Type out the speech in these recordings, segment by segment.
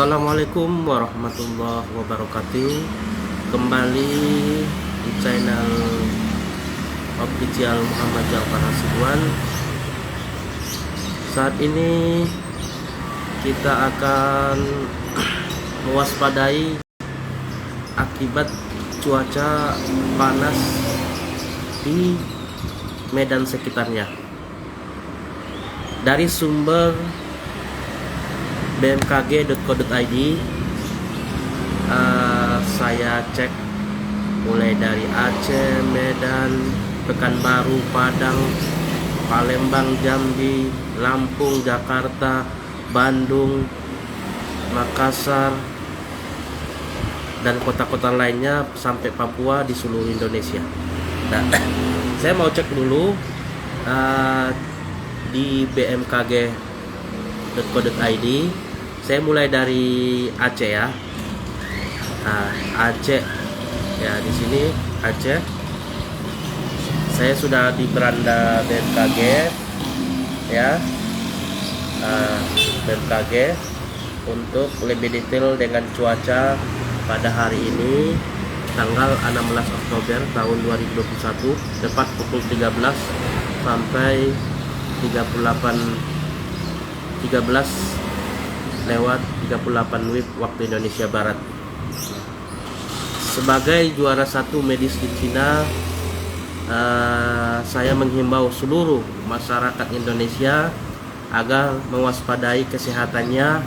Assalamualaikum warahmatullahi wabarakatuh. Kembali di channel official Muhammad Ja'far Hasibuan. Saat ini kita akan mewaspadai akibat cuaca panas di Medan sekitarnya. Dari sumber bmkg.co.id, saya cek mulai dari Aceh, Medan, Pekanbaru, Padang, Palembang, Jambi, Lampung, Jakarta, Bandung, Makassar, dan kota-kota lainnya sampai Papua di seluruh Indonesia. Nah, saya mau cek dulu di bmkg.co.id. Saya mulai dari Aceh ya. Nah, Aceh ya, di sini Aceh. Saya sudah di beranda BMKG ya. BMKG untuk lebih detail dengan cuaca pada hari ini tanggal 16 Oktober tahun 2021 tepat pukul 13 sampai 13:38 WIB waktu Indonesia Barat. Sebagai juara satu medis di Cina, saya menghimbau seluruh masyarakat Indonesia agar mewaspadai kesehatannya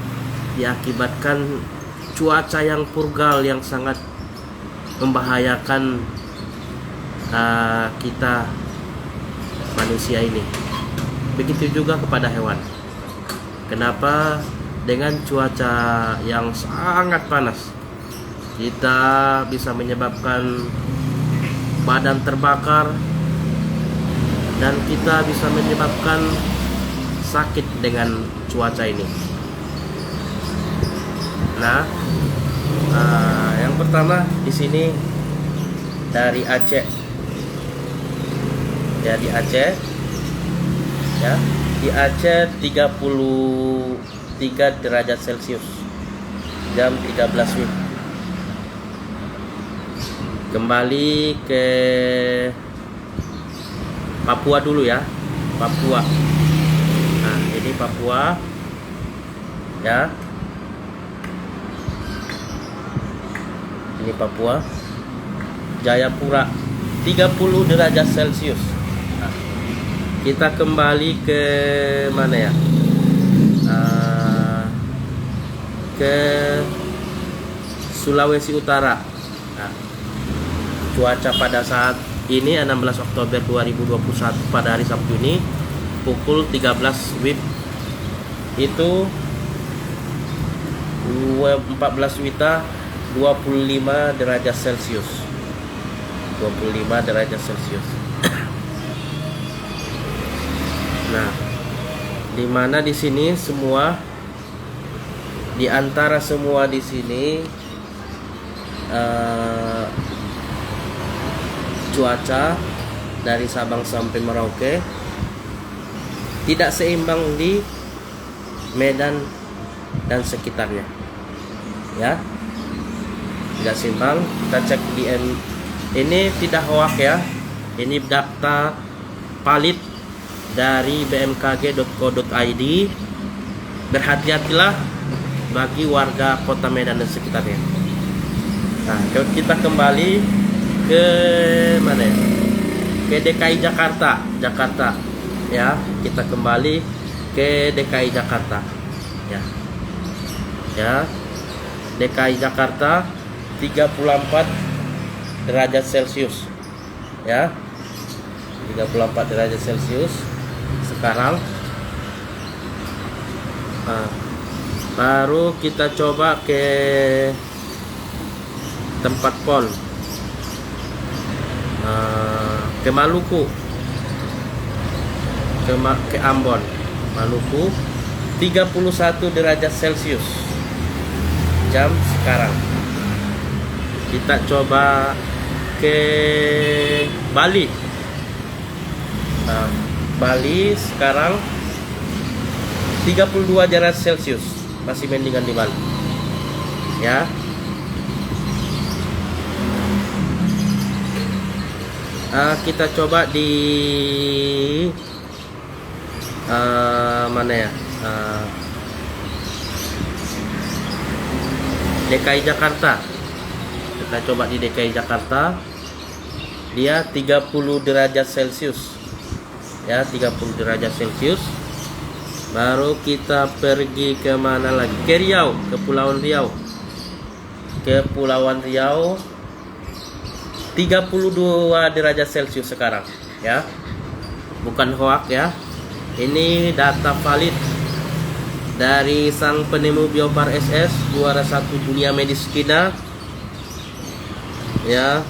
diakibatkan cuaca yang purgal yang sangat membahayakan kita manusia ini. Begitu juga kepada hewan. Kenapa? Dengan cuaca yang sangat panas, kita bisa menyebabkan badan terbakar dan kita bisa menyebabkan sakit dengan cuaca ini. Nah, yang pertama di sini dari Aceh. Ya, di Aceh. Ya, di Aceh 33 derajat Celcius jam 13 WIB. Kembali ke Papua dulu ya. Papua. Nah, ini Papua ya. Ini Papua. Jayapura 30 derajat Celcius. Nah, kita kembali ke mana ya? Ke Sulawesi Utara. Nah, cuaca pada saat ini 16 Oktober 2021 pada hari Sabtu ini pukul 13 WIB itu 14 WITA 25 derajat Celcius. 25 derajat Celcius. Nah, di mana di sini semua, di antara semua di sini cuaca dari Sabang sampai Merauke tidak seimbang di Medan dan sekitarnya ya, tidak seimbang. Kita cek di ini tidak hoax ya, ini data valid dari bmkg.co.id. Berhati-hatilah bagi warga kota Medan dan sekitarnya. Nah, kita kembali ke mana ya? Ke DKI Jakarta. Ya, kita kembali ke DKI Jakarta. Ya. DKI Jakarta 34 derajat Celcius. Ya. 34 derajat Celcius sekarang. Nah, baru kita coba ke tempat pon, ke Maluku, ke Ambon, Maluku 31 derajat Celcius jam sekarang. Kita coba ke Bali. Bali sekarang 32 derajat Celcius, masih mendingan di Bali. ya. Kita coba di mana ya, DKI Jakarta. Kita coba di DKI Jakarta, dia 30 derajat Celcius ya, 30 derajat Celcius. Baru kita pergi ke mana lagi, ke Riau, Kepulauan Riau. Kepulauan Riau 32 derajat Celcius sekarang ya, bukan hoax ya, ini data valid dari sang penemu Bio Par SS, juara 1 dunia medis kita ya.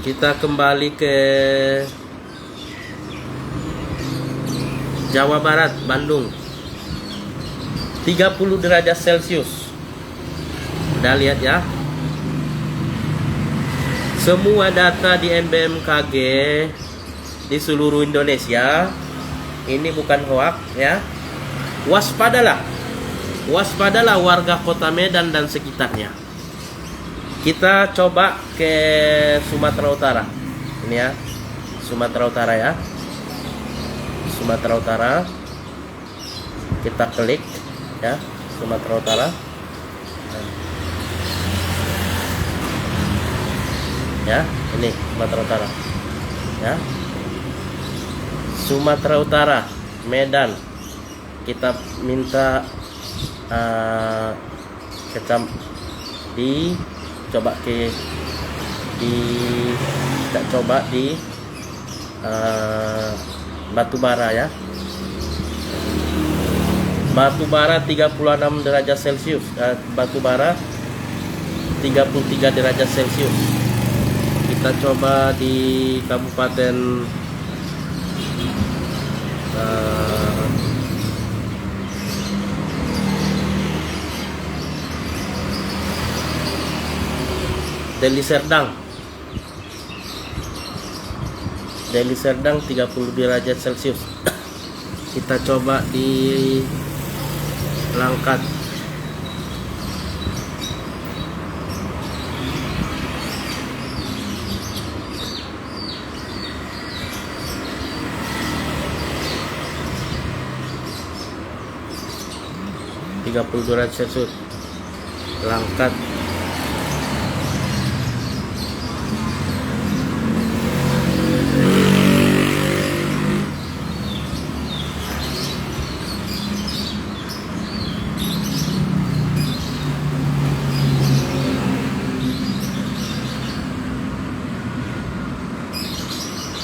Kita kembali ke Jawa Barat, Bandung, 30 derajat Celcius. Udah lihat ya, semua data di NBMKG di seluruh Indonesia ini bukan hoax ya. Waspadalah, waspadalah warga Kota Medan dan sekitarnya. Kita coba ke Sumatera Utara. Ini ya, Sumatera Utara ya. Sumatera Utara. Kita klik ya, Sumatera Utara. Ya, ini Sumatera Utara. Ya. Sumatera Utara, Medan. Kita minta coba kita coba di Batubara ya. Batubara 36 derajat Celcius. Batubara 33 derajat Celcius. Kita coba di Kabupaten Deli Serdang. Deli Serdang 30 derajat Celcius. Kita coba di Langkat. derajat Celcius. Langkat.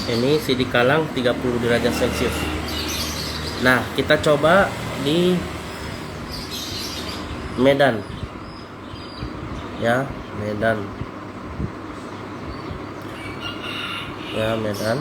Ini Sidikalang 30 derajat Celcius. Nah, kita coba di Medan. Ya, Medan. Ya, Medan.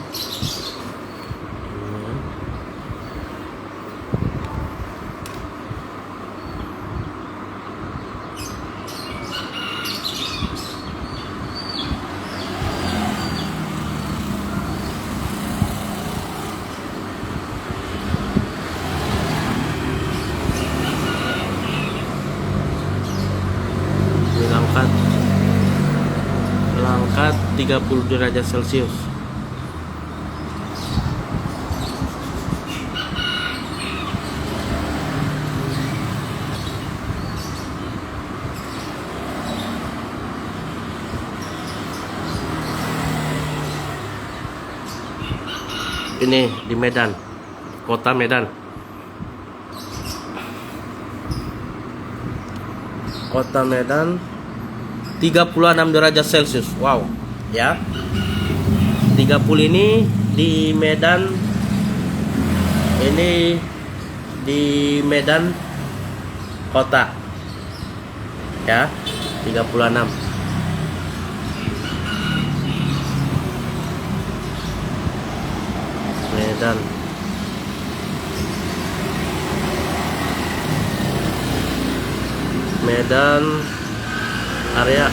Langkat 30 derajat Celcius. Ini di Medan, Kota Medan. Kota Medan 36 derajat Celcius. Wow, ya. 30 ini di Medan. Ini di Medan kota. Ya, 36. Medan. Medan area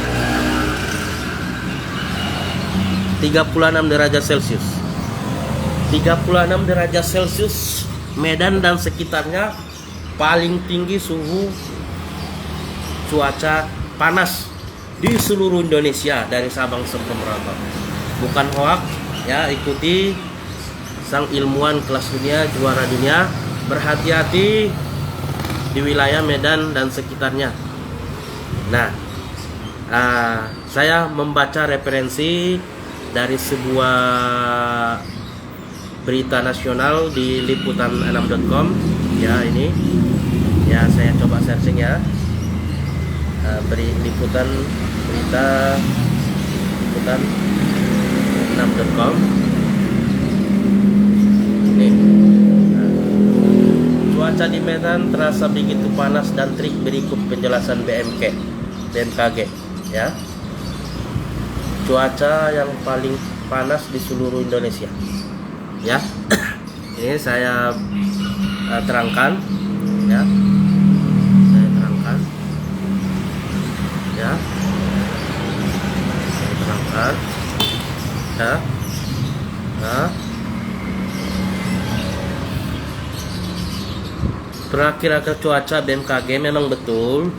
36 derajat Celcius. 36 derajat Celcius Medan dan sekitarnya paling tinggi suhu cuaca panas di seluruh Indonesia dari Sabang sampai Merauke. Bukan hoak ya, ikuti sang ilmuwan kelas dunia, juara dunia, berhati-hati di wilayah Medan dan sekitarnya. Nah, saya membaca referensi dari sebuah berita nasional di liputan6.com ya, ini ya, saya coba searching ya, liputan 6.com ini. Cuaca di Medan terasa begitu panas dan terik, berikut penjelasan BMKG ya. Cuaca yang paling panas di seluruh Indonesia ya. Ini saya terangkan ya, saya terangkan ya, saya terangkan ya. Nah, perakiraan cuaca BMKG memang betul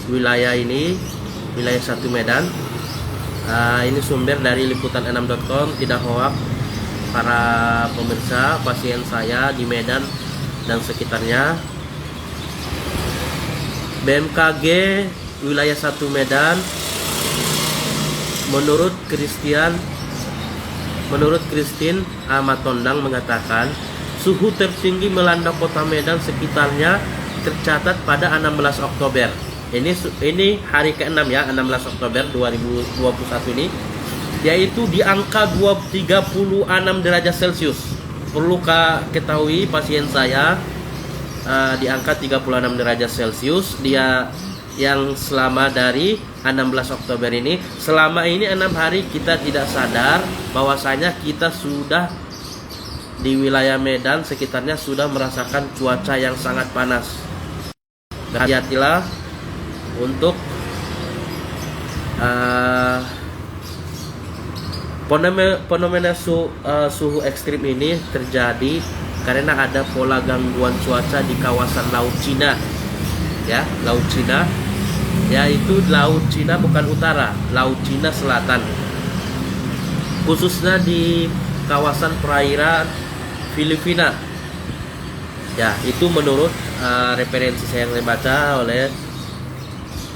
wilayah ini wilayah 1 Medan. Ini sumber dari liputan6.com, tidak hoak para pemirsa, pasien saya di Medan dan sekitarnya. BMKG wilayah 1 Medan menurut Christine Amatondang mengatakan suhu tertinggi melanda kota Medan sekitarnya tercatat pada 16 Oktober. Ini hari ke-6 ya, 16 Oktober 2021 ini, yaitu di angka 36 derajat Celcius. Perlu ketahui pasien saya di angka 36 derajat Celcius. Dia yang selama dari 16 Oktober ini, selama ini 6 hari kita tidak sadar bahwasanya kita sudah di wilayah Medan sekitarnya sudah merasakan cuaca yang sangat panas. Berhati-hatilah untuk fenomena suhu ekstrim ini terjadi karena ada pola gangguan cuaca di kawasan Laut Cina ya, Laut Cina, yaitu Laut Cina bukan utara, Laut Cina Selatan, khususnya di kawasan perairan Filipina ya. Itu menurut referensi saya yang dibaca oleh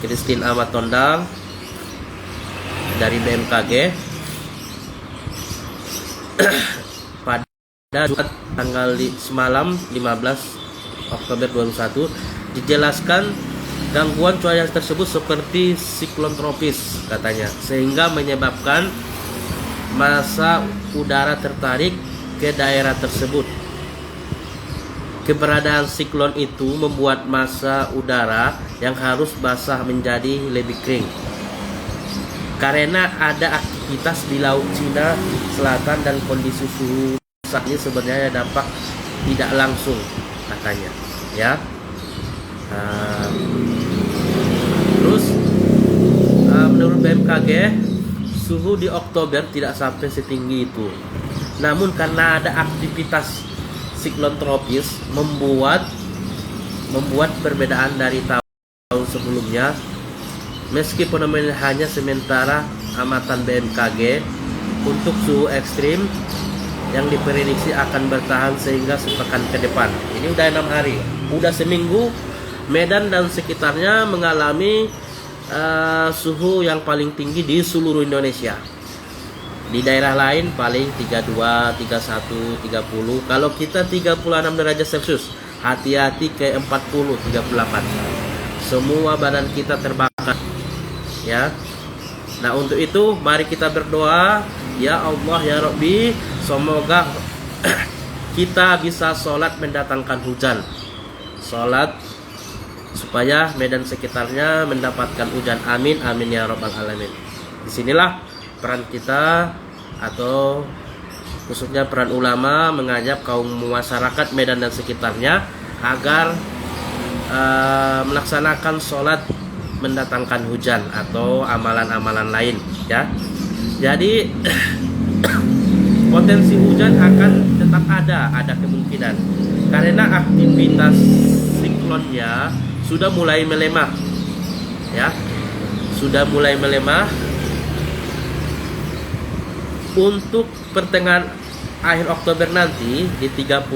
Christine Amatondang dari BMKG pada Jumat tanggal semalam 15 Oktober 2021. Dijelaskan gangguan cuaca tersebut seperti siklon tropis katanya, sehingga menyebabkan massa udara tertarik ke daerah tersebut. Keberadaan siklon itu membuat massa udara yang harus basah menjadi lebih kering. Karena ada aktivitas di Laut Cina Selatan dan kondisi suhu saat ini sebenarnya dampak tidak langsung katanya ya. Terus menurut BMKG suhu di Oktober tidak sampai setinggi itu. Namun karena ada aktivitas siklon tropis membuat perbedaan dari tahun sebelumnya. Meski fenomena hanya sementara, amatan BMKG untuk suhu ekstrim yang diprediksi akan bertahan sehingga sepekan ke depan. Ini udah 6 hari, udah seminggu Medan dan sekitarnya mengalami suhu yang paling tinggi di seluruh Indonesia. Di daerah lain paling 32, 31, 30. Kalau kita 36 derajat Celcius, hati-hati ke 40, 38. Semua badan kita terbakar. Ya. Nah, untuk itu mari kita berdoa, ya Allah ya Rabbi, semoga kita bisa sholat mendatangkan hujan. Sholat supaya Medan sekitarnya mendapatkan hujan. Amin, amin ya Rabbal Alamin. Disinilah peran kita atau khususnya peran ulama mengajak kaum masyarakat Medan dan sekitarnya agar melaksanakan sholat mendatangkan hujan atau amalan-amalan lain ya. Jadi potensi hujan akan tetap ada kemungkinan karena aktivitas siklonnya sudah mulai melemah ya, sudah mulai melemah. Untuk pertengahan akhir Oktober nanti, di 31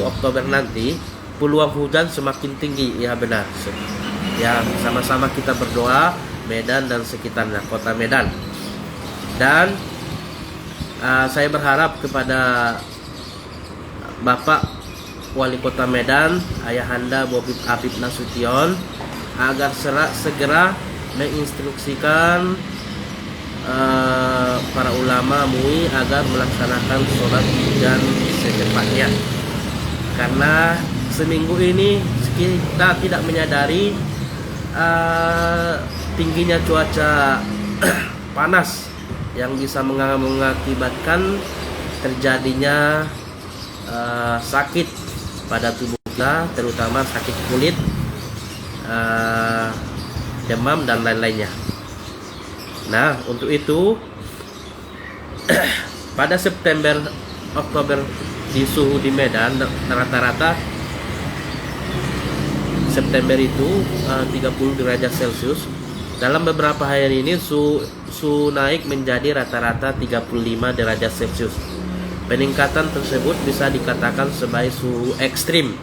Oktober nanti, peluang hujan semakin tinggi. Ya benar. Ya, sama-sama kita berdoa, Medan dan sekitarnya, kota Medan. Dan saya berharap kepada Bapak Wali Kota Medan, Ayahanda Bobi Apip Nasution, agar segera menginstruksikan para ulama MUI agar melaksanakan sholat hujan secepatnya. Karena seminggu ini kita tidak menyadari tingginya cuaca panas yang bisa mengakibatkan terjadinya sakit pada tubuh kita, terutama sakit kulit, demam dan lain-lainnya. Nah, untuk itu pada September Oktober di suhu di Medan rata-rata September itu 30 derajat Celcius. Dalam beberapa hari ini suhu naik menjadi rata-rata 35 derajat Celcius. Peningkatan tersebut bisa dikatakan sebagai suhu ekstrim.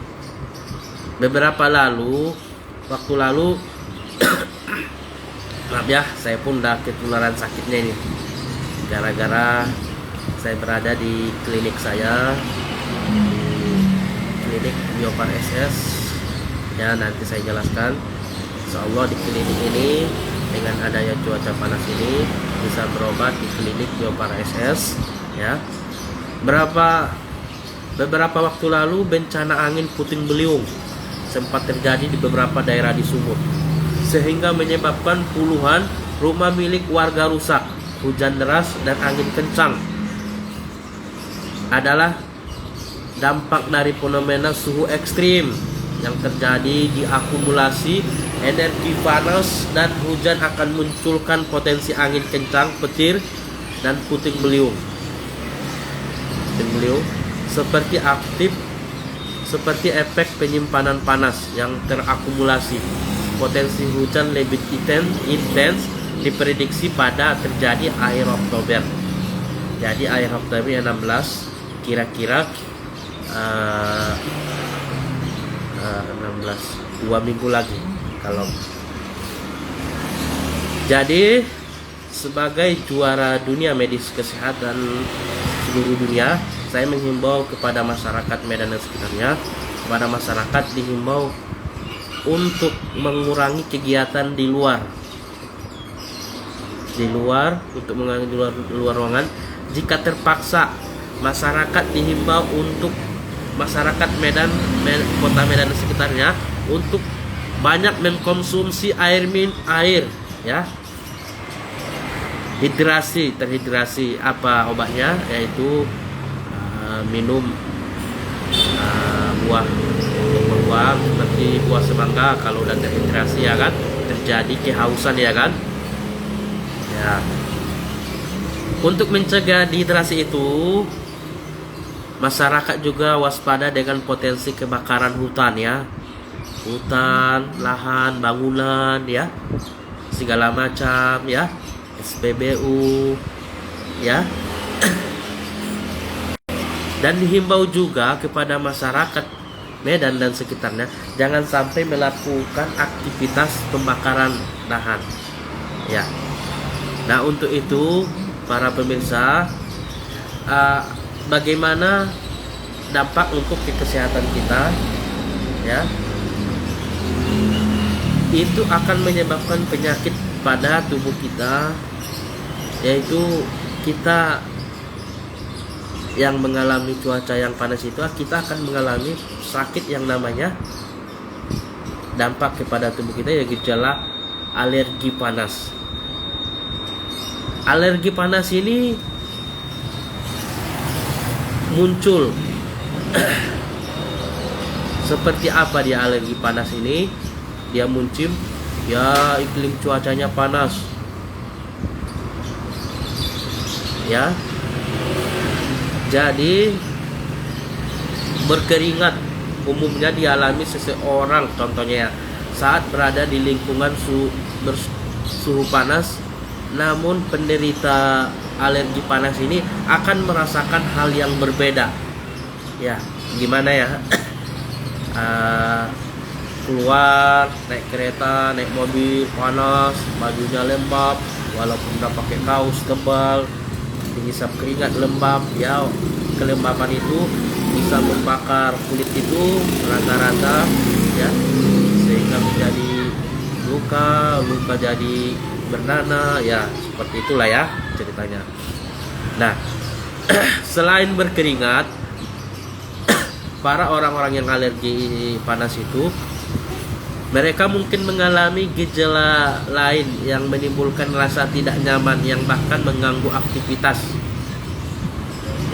Beberapa waktu lalu maaf ya, saya pun udah ketularan sakitnya ini. Gara-gara saya berada di klinik saya, di klinik Biopar SS. Ya, nanti saya jelaskan. Insyaallah di klinik ini dengan adanya cuaca panas ini bisa berobat di klinik Biopar SS. Ya, beberapa waktu lalu bencana angin puting beliung sempat terjadi di beberapa daerah di Sumut, sehingga menyebabkan puluhan rumah milik warga rusak. Hujan deras dan angin kencang adalah dampak dari fenomena suhu ekstrim yang terjadi. Di akumulasi energi panas dan hujan akan munculkan potensi angin kencang, petir, dan puting beliung seperti efek penyimpanan panas yang terakumulasi. Potensi hujan lebih intens diprediksi pada terjadi akhir Oktober. Jadi akhir Oktober 16 kira-kira 16 2 minggu lagi kalau. Jadi sebagai juara dunia medis kesehatan seluruh dunia, saya menghimbau kepada masyarakat Medan dan sekitarnya, kepada masyarakat dihimbau untuk mengurangi kegiatan di luar, untuk mengurangi di luar ruangan. Jika terpaksa, masyarakat dihimbau untuk masyarakat Medan, kota Medan dan sekitarnya untuk banyak mengkonsumsi air ya. Terhidrasi apa obatnya, yaitu minum buah seperti buah semangka. Kalau udah terhidrasi ya kan, terjadi kehausan ya kan. Ya. Untuk mencegah dehidrasi itu, masyarakat juga waspada dengan potensi kebakaran hutan ya. Hutan, lahan, bangunan ya. Segala macam ya. SPBU ya. Dan dihimbau juga kepada masyarakat Medan dan sekitarnya jangan sampai melakukan aktivitas pembakaran lahan ya. Nah, untuk itu para pemirsa, bagaimana dampak untuk kesehatan kita ya, itu akan menyebabkan penyakit pada tubuh kita, yaitu kita yang mengalami cuaca yang panas itu kita akan mengalami sakit yang namanya dampak kepada tubuh kita, yaitu gejala alergi panas. Alergi panas ini muncul seperti apa dia alergi panas ini? Dia muncul ya iklim cuacanya panas ya. Jadi berkeringat umumnya dialami seseorang, contohnya ya, saat berada di lingkungan suhu panas, namun penderita alergi panas ini akan merasakan hal yang berbeda. Ya, gimana ya? Keluar naik kereta, naik mobil panas, bajunya lembab, walaupun udah pakai kaos tebal, dihisap keringat lembab. Ya, kelembapan itu bisa membakar kulit itu rata-rata, ya, sehingga menjadi luka jadi bernanah, ya seperti itulah ya ceritanya. Nah, selain berkeringat, para orang-orang yang alergi panas itu mereka mungkin mengalami gejala lain yang menimbulkan rasa tidak nyaman yang bahkan mengganggu aktivitas.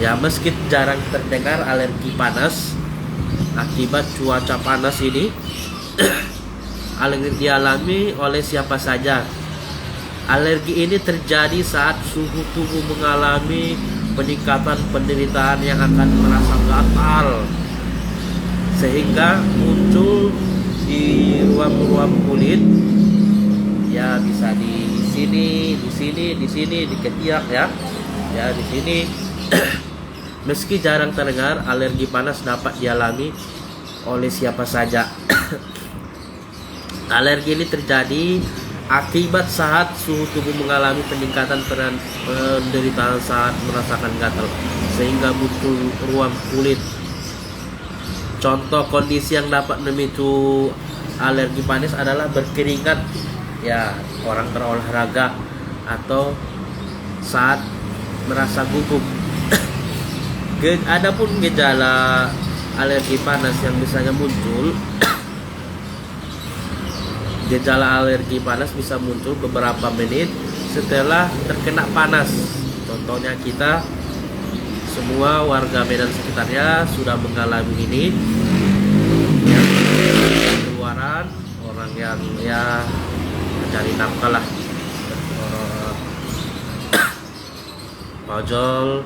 Ya, meski jarang terdengar alergi panas akibat cuaca panas ini, alergi dialami oleh siapa saja. Alergi ini terjadi saat suhu tubuh mengalami peningkatan penderitaan yang akan merasa gatal, sehingga muncul di ruam-ruam kulit. Ya, bisa di sini, di ketiak ya. Ya, di sini. Meski jarang terdengar, alergi panas dapat dialami oleh siapa saja. Alergi ini terjadi akibat saat suhu tubuh mengalami peningkatan penderitaan saat merasakan gatal, sehingga muncul ruam kulit. Contoh kondisi yang dapat memicu alergi panas adalah berkeringat, ya, orang berolahraga, atau saat merasa gugup. Adapun gejala alergi panas yang biasanya muncul, gejala alergi panas bisa muncul beberapa menit setelah terkena panas. Contohnya kita semua warga Medan sekitarnya sudah mengalami ini. Yang keluaran, orang yang ya mencari nafkah lah, ojol,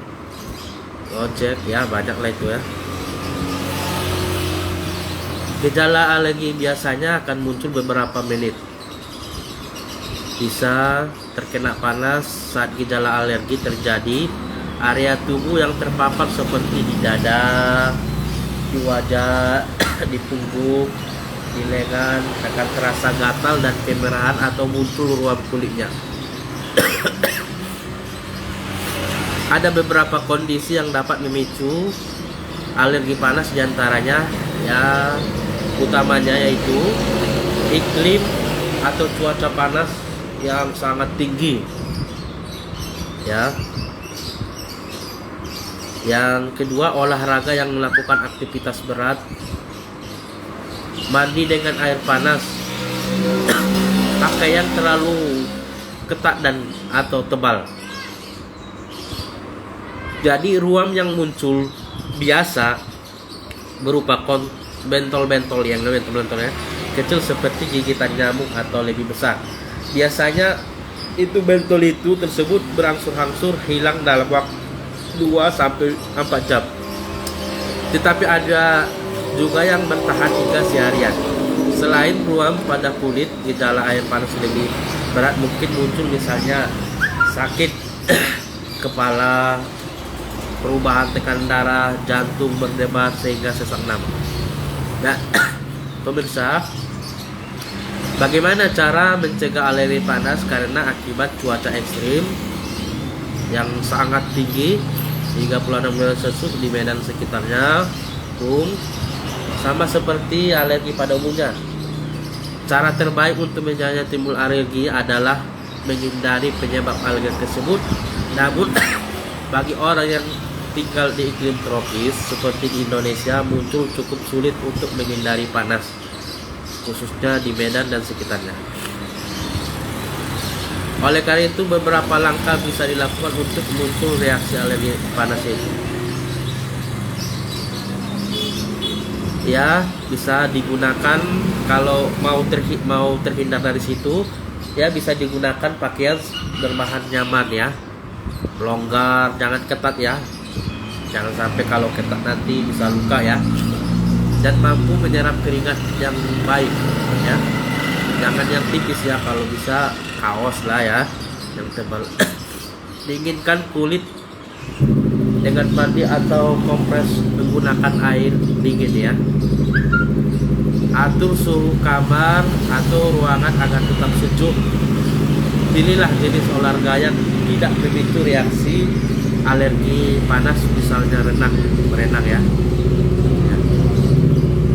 ojek, ya banyak lah itu ya. Gejala alergi biasanya akan muncul beberapa menit. Bisa terkena panas saat gejala alergi terjadi. Area tubuh yang terpapar seperti di dada, di wajah, di punggung, di lengan akan terasa gatal dan kemerahan atau muncul ruam kulitnya. Ada beberapa kondisi yang dapat memicu alergi panas, diantaranya ya utamanya yaitu iklim atau cuaca panas yang sangat tinggi, ya. Yang kedua, olahraga yang melakukan aktivitas berat, mandi dengan air panas, pakaian terlalu ketat dan atau tebal. Jadi ruam yang muncul biasa berupa bentol-bentol ya, kecil seperti gigitan nyamuk atau lebih besar. Biasanya itu bentol itu tersebut berangsur-angsur hilang dalam waktu 2-4 jam. Tetapi ada juga yang bertahan hingga seharian. Selain ruam pada kulit, gejala air panas lebih berat mungkin muncul, misalnya sakit kepala, perubahan tekanan darah, jantung berdebar sehingga sesak napas. Nah, pemirsa, bagaimana cara mencegah alergi panas karena akibat cuaca ekstrim yang sangat tinggi 36 derajat Celcius di Medan sekitarnya, sama seperti alergi pada umumnya. Cara terbaik untuk mencegah timbul alergi adalah menghindari penyebab alergi tersebut. Namun bagi orang yang tinggal di iklim tropis seperti di Indonesia, muncul cukup sulit untuk menghindari panas, khususnya di Medan dan sekitarnya. Oleh karena itu, beberapa langkah bisa dilakukan untuk muncul reaksi alergi panas itu. Ya, bisa digunakan kalau mau terhindar dari situ, ya bisa digunakan pakaian berbahan nyaman ya, longgar, jangan ketat ya. Jangan sampai kalau ketat nanti bisa luka ya. Dan mampu menyerap keringat yang baik ya. Jangan yang tipis ya, kalau bisa kaos lah ya yang tebal. Dinginkan kulit dengan mandi atau kompres menggunakan air dingin ya. Atur suhu kamar atau ruangan agar tetap sejuk. Pilihlah jenis olahraga yang tidak memicu reaksi alergi panas, misalnya berenang ya.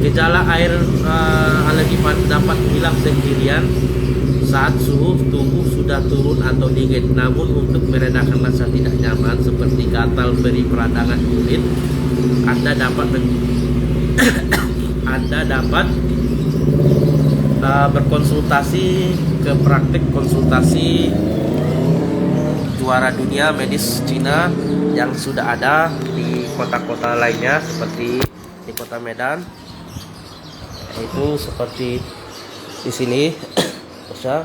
Gejala alergi panas dapat hilang sendirian saat suhu tubuh sudah turun atau dingin. Namun untuk meredakan rasa tidak nyaman seperti gatal, beri, peradangan kulit, Anda dapat berkonsultasi ke praktik konsultasi juara dunia medis Cina yang sudah ada di kota-kota lainnya seperti di kota Medan. Itu seperti di sini bisa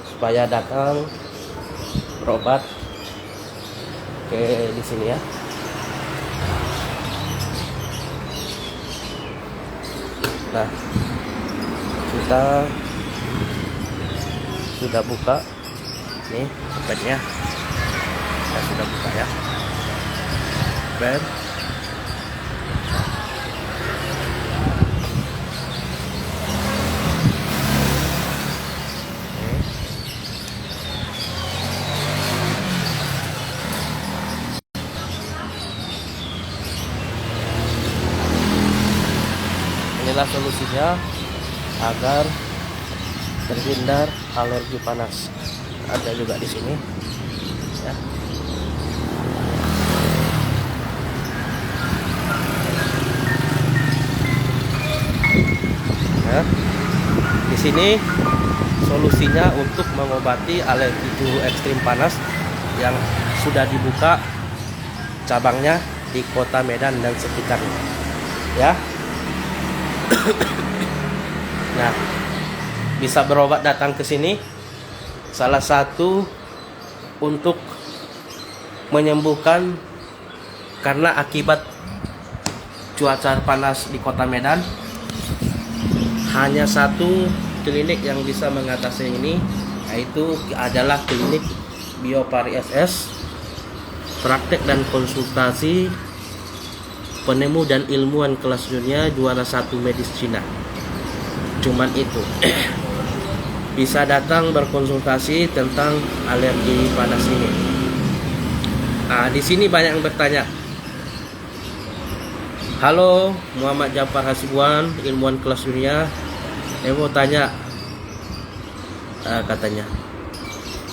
supaya datang berobat ke di sini ya. Nah, kita sudah buka nih tempatnya, kita sudah buka ya band. Inilah solusinya agar terhindar alergi panas. Ada juga di sini ya. Nah, di sini solusinya untuk mengobati alergi suhu ekstrim panas yang sudah dibuka cabangnya di kota Medan dan sekitarnya ya. Nah, bisa berobat datang ke sini. Salah satu untuk menyembuhkan karena akibat cuaca panas di kota Medan. Hanya satu klinik yang bisa mengatasi ini, yaitu adalah klinik Biopari SS. Praktek dan konsultasi penemu dan ilmuwan kelas dunia, juara 1 medis Cina. Cuman itu. Bisa datang berkonsultasi tentang alergi panas ini. Nah, di sini banyak yang bertanya. Halo, Muhammad Jafar Hasibuan, ilmuwan kelas dunia. Saya mau tanya, katanya.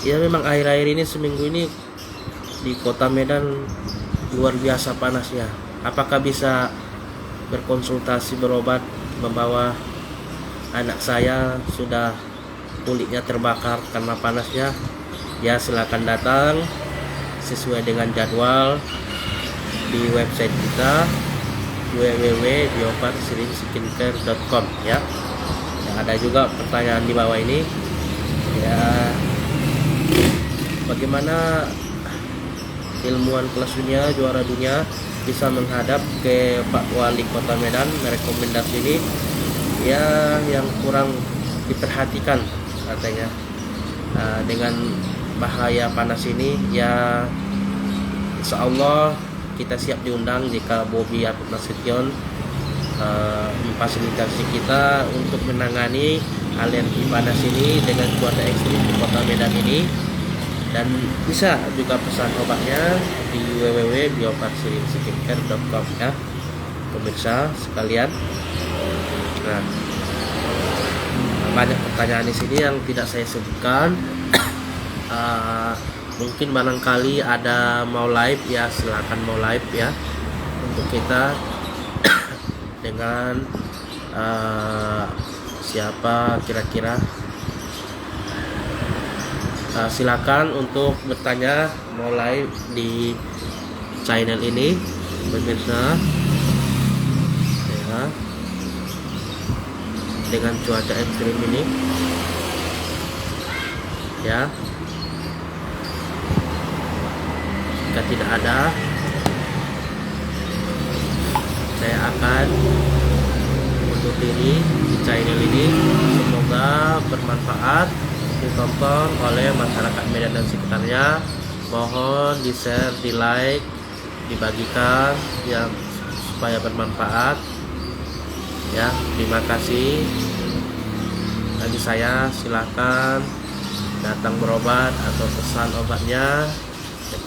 Ya memang akhir-akhir ini, seminggu ini di kota Medan luar biasa panasnya. Apakah bisa berkonsultasi berobat, membawa anak saya sudah kulitnya terbakar karena panasnya? Ya silakan datang sesuai dengan jadwal di website kita www.bioparsirinskincare.com ya. Yang ada juga pertanyaan di bawah ini ya, bagaimana ilmuwan kelas dunia, juara dunia bisa menghadap ke Pak Wali Kota Medan merekomendasi ini ya, yang kurang diperhatikan katanya. Dengan bahaya panas ini ya, insya Allah kita siap diundang jika Bobi Yaakob Nasution memfasilitasi kita untuk menangani alergi panas ini dengan cuaca ekstrim di kota Medan ini. Dan bisa juga pesan obatnya di www.bioparsirinskincare.com ya pemirsa sekalian. Nah, banyak pertanyaan di sini yang tidak saya sebutkan. Mungkin barangkali ada mau live ya, silakan mau live ya untuk kita dengan siapa kira-kira. Silakan untuk bertanya mau live di channel ini pemirsa ya, dengan cuaca ekstrim ini ya. Jika tidak ada, saya akan undur diri di channel ini. Semoga bermanfaat, ditonton oleh masyarakat Medan dan sekitarnya. Mohon di share, di like, dibagikan yang supaya bermanfaat ya. Terima kasih. Bagi saya silakan datang berobat atau pesan obatnya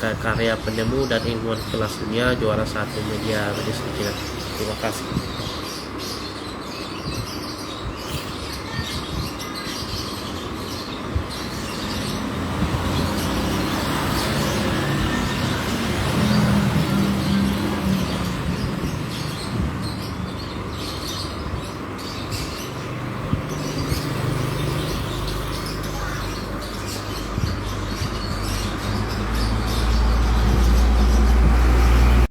ke karya penemu dan ilmuwan kelas dunia, juara 1 media medis Cina. Terima kasih.